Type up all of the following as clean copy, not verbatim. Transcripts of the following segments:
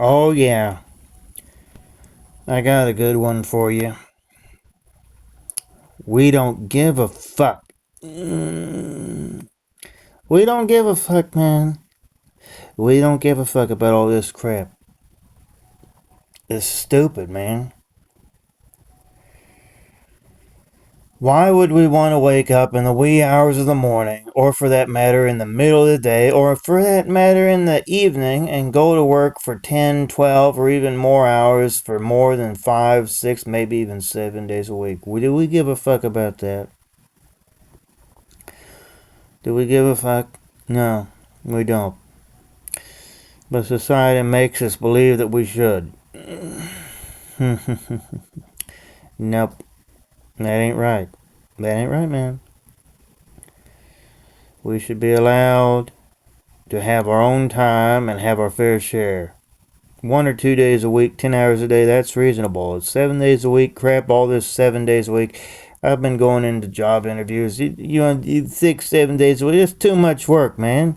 Oh, yeah. I got a good one for you. We don't give a fuck. We don't give a fuck, man. We don't give a fuck about all this crap. It's stupid, man. Why would we want to wake up in the wee hours of the morning, or for that matter in the middle of the day, or for that matter in the evening, and go to work for 10, 12, or even more hours for more than 5, 6, maybe even 7 days a week? Do we give a fuck about that? Do we give a fuck? No, we don't. But society makes us believe that we should. Nope, that ain't right. That ain't right, man. We should be allowed to have our own time and have our fair share. 1 or 2 days a week, 10 hours a day, that's reasonable. It's 7 days a week, crap, all this 7 days a week. I've been going into job interviews. You 6, 7 days a week, it's too much work, man.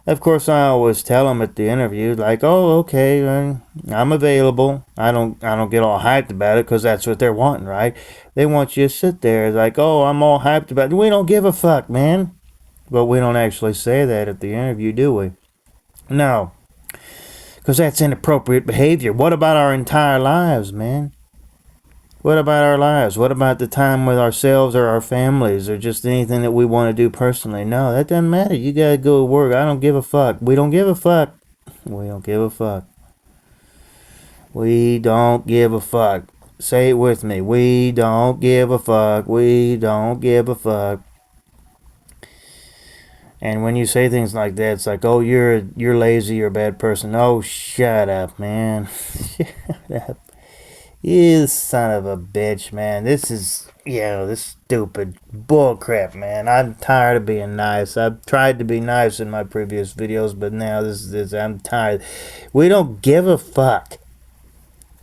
Of course, I always tell them at the interview, like, "Oh, okay, I'm available." I don't get all hyped about it because that's what they're wanting, right? They want you to sit there, like, "Oh, I'm all hyped about it." We don't give a fuck, man. But we don't actually say that at the interview, do we? No, because that's inappropriate behavior. What about our entire lives, man? What about our lives? What about the time with ourselves or our families or just anything that we want to do personally? No, that doesn't matter. You gotta go to work. I don't give a fuck. We don't give a fuck. We don't give a fuck. We don't give a fuck. Say it with me. We don't give a fuck. We don't give a fuck. And when you say things like that, it's like, "Oh, you're lazy, you're a bad person." Oh, shut up, man. Shut up. You son of a bitch, man. This stupid bullcrap, man. I'm tired of being nice. I've tried to be nice in my previous videos, but now I'm tired. We don't give a fuck.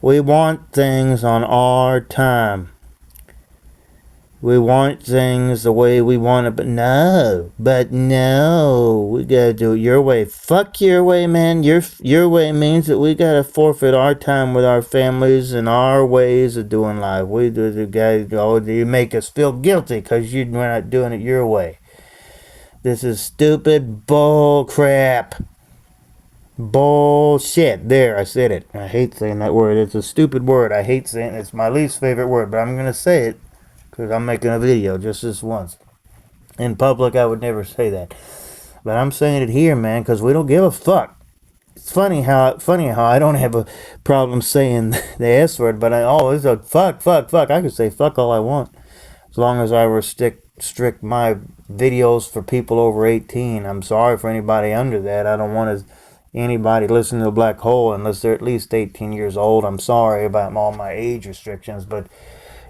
We want things on our time. We want things the way we want it, but no, we gotta do it your way. Fuck your way, man. Your way means that we gotta forfeit our time with our families and our ways of doing life. We do the guys go, you make us feel guilty because we're not doing it your way. This is stupid bull crap. Bullshit. There, I said it. I hate saying that word. It's a stupid word. I hate saying it. It's my least favorite word, but I'm gonna say it because I'm making a video just this once. In public, I would never say that, but I'm saying it here, man, because we don't give a fuck. It's funny how I don't have a problem saying the S word, but it's a fuck, fuck, fuck. I could say fuck all I want as long as I restrict my videos for people over 18. I'm sorry for anybody under that. I don't want anybody listening to the Black Hole unless they're at least 18 years old. I'm sorry about all my age restrictions, but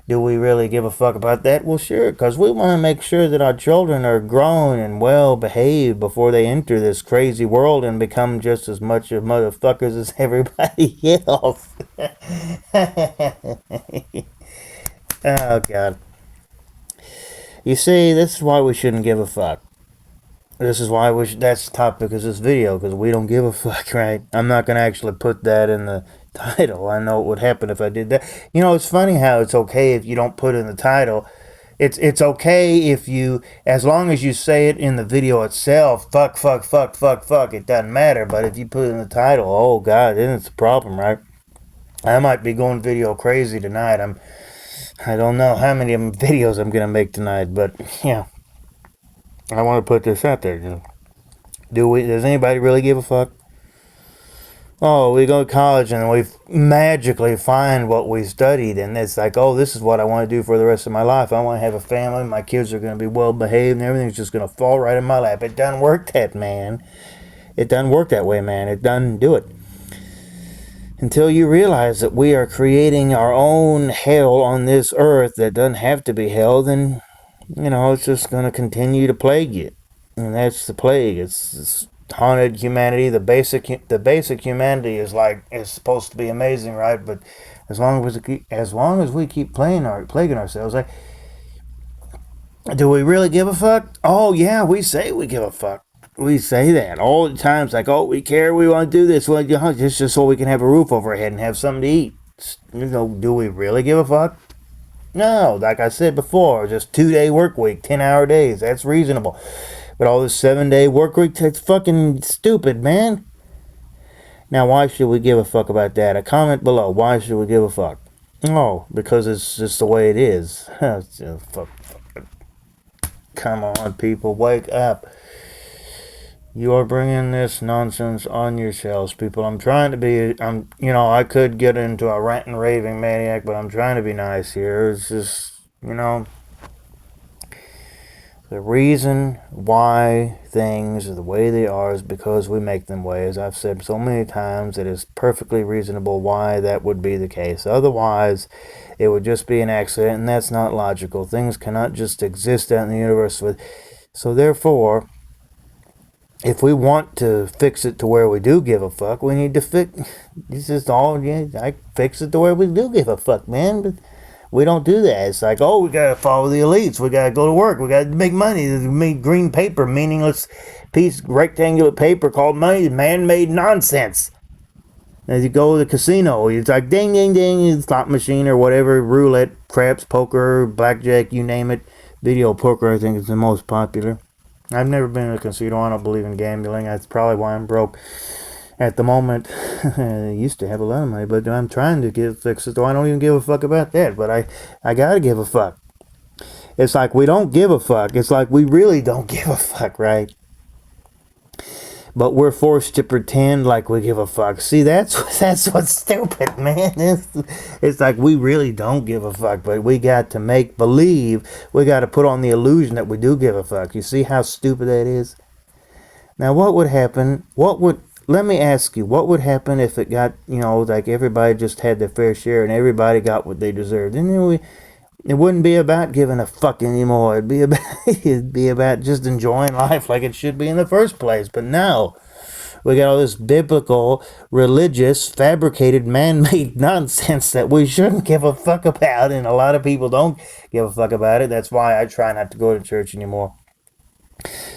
do we really give a fuck about that? Well, sure, because we want to make sure that our children are grown and well behaved before they enter this crazy world and become just as much of motherfuckers as everybody else. Oh, God. You see, this is why we shouldn't give a fuck. This is why that's the topic of this video, because we don't give a fuck, right? I'm not going to actually put that in the title. I know what would happen if I did that. It's funny how it's okay if you don't put in the title. It's okay if you, as long as you say it in the video itself, fuck, fuck, fuck, fuck, fuck, it doesn't matter. But if you put it in the title, oh God, then it's a problem, right? I might be going video crazy tonight. I don't know how many videos I'm gonna make tonight, but yeah, I want to put this out there. Does anybody really give a fuck? Oh, we go to college and we magically find what we studied, and it's like, oh, this is what I want to do for the rest of my life. I want to have a family. My kids are going to be well behaved, and everything's just going to fall right in my lap. It doesn't work that, man. It doesn't work that way, man. It doesn't do it. Until you realize that we are creating our own hell on this earth that doesn't have to be hell, then, it's just going to continue to plague you. And that's the plague. It's haunted humanity. The basic humanity is supposed to be amazing, right? But as long as we keep plaguing ourselves, do we really give a fuck? Oh yeah, we say we give a fuck. We say that all the time. It's like, oh, we care, we want to do this. Well, it's just so we can have a roof over our head and have something to eat. Do we really give a fuck? No, like I said before, just 2-day work week, 10-hour days. That's reasonable. But all this 7-day work week, that's fucking stupid, man. Now, why should we give a fuck about that? A comment below. Why should we give a fuck? Oh, because it's just the way it is. Come on, people, wake up. You are bringing this nonsense on yourselves, people. I'm trying to be, I could get into a rant and raving maniac, but I'm trying to be nice here. It's just, the reason why things are the way they are is because we make them way. As I've said so many times, it is perfectly reasonable why that would be the case. Otherwise, it would just be an accident, and that's not logical. Things cannot just exist out in the universe. So therefore, if we want to fix it to where we do give a fuck, we need to fix. This is all. Yeah, I fix it to where we do give a fuck, man. But we don't do that. It's like, oh, we gotta follow the elites. We gotta go to work. We gotta make money. Make green paper, meaningless piece, rectangular paper called money, man-made nonsense. As you go to the casino, it's like ding, ding, ding, slot machine or whatever, roulette, craps, poker, blackjack, you name it. Video poker, I think, is the most popular. I've never been in a casino. I don't believe in gambling. That's probably why I'm broke at the moment. I used to have a lot of money, but I'm trying to fix it, so I don't even give a fuck about that. But I gotta give a fuck. It's like we don't give a fuck. It's like we really don't give a fuck, right? But we're forced to pretend like we give a fuck. See, that's what's stupid, man. It's like we really don't give a fuck, but we got to make believe. We got to put on the illusion that we do give a fuck. You see how stupid that is? Now, what would happen? Let me ask you, what would happen if it got, like everybody just had their fair share and everybody got what they deserved? And then it wouldn't be about giving a fuck anymore. It'd be about just enjoying life like it should be in the first place. But no, we got all this biblical, religious, fabricated, man-made nonsense that we shouldn't give a fuck about, and a lot of people don't give a fuck about it. That's why I try not to go to church anymore.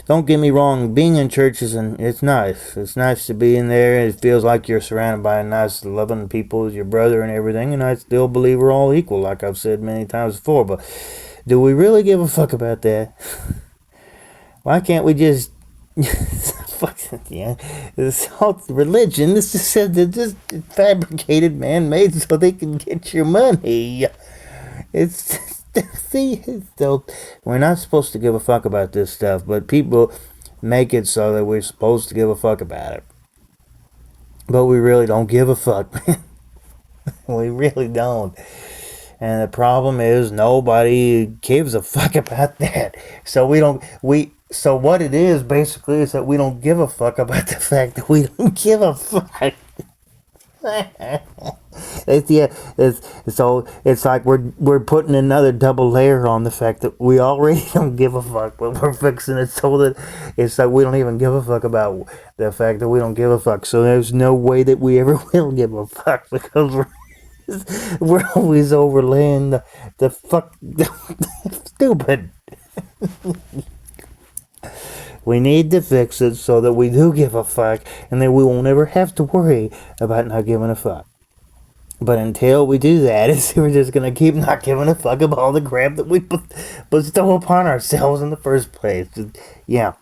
Don't get me wrong, being in church it's nice. It's nice to be in there. It feels like you're surrounded by nice, loving people as your brother and everything, and I still believe we're all equal, like I've said many times before, but do we really give a fuck about that? Why can't we just... yeah, it's all religion. This is they're just fabricated, man-made, so they can get your money. It's... See, so we're not supposed to give a fuck about this stuff, but people make it so that we're supposed to give a fuck about it. But we really don't give a fuck. We really don't. And the problem is nobody gives a fuck about that. So so what it is basically is that we don't give a fuck about the fact that we don't give a fuck. So it's like we're putting another double layer on the fact that we already don't give a fuck, but we're fixing it so that it's like we don't even give a fuck about the fact that we don't give a fuck. So there's no way that we ever will give a fuck because we're always overlaying the fuck stupid. We need to fix it so that we do give a fuck and that we won't ever have to worry about not giving a fuck. But until we do that, we're just going to keep not giving a fuck about all the crap that we bestow upon ourselves in the first place. Yeah.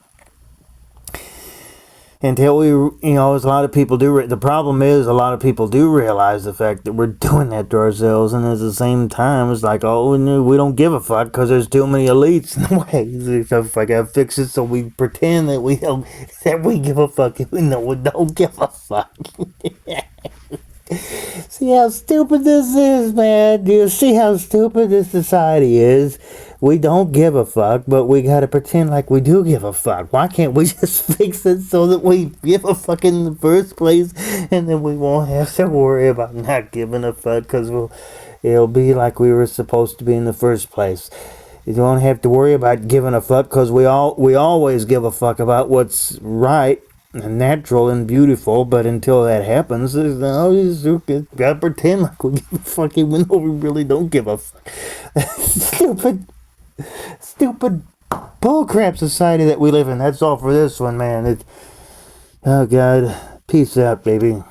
Until we, as a lot of people do, the problem is a lot of people do realize the fact that we're doing that to ourselves, and at the same time, it's like, oh, no, we don't give a fuck because there's too many elites in the way. So if I gotta fix it, so we pretend that we give a fuck, even though we don't give a fuck. See how stupid this is, man? Do you see how stupid this society is? We don't give a fuck, but we gotta pretend like we do give a fuck. Why can't we just fix it so that we give a fuck in the first place, and then we won't have to worry about not giving a fuck, because it'll be like we were supposed to be in the first place. You don't have to worry about giving a fuck, because we always give a fuck about what's right and natural and beautiful, but until that happens, gotta pretend like we give a fuck even though we really don't give a fuck. Stupid. bullcrap society that we live in. That's all for this one, man. Oh, God. Peace out, baby.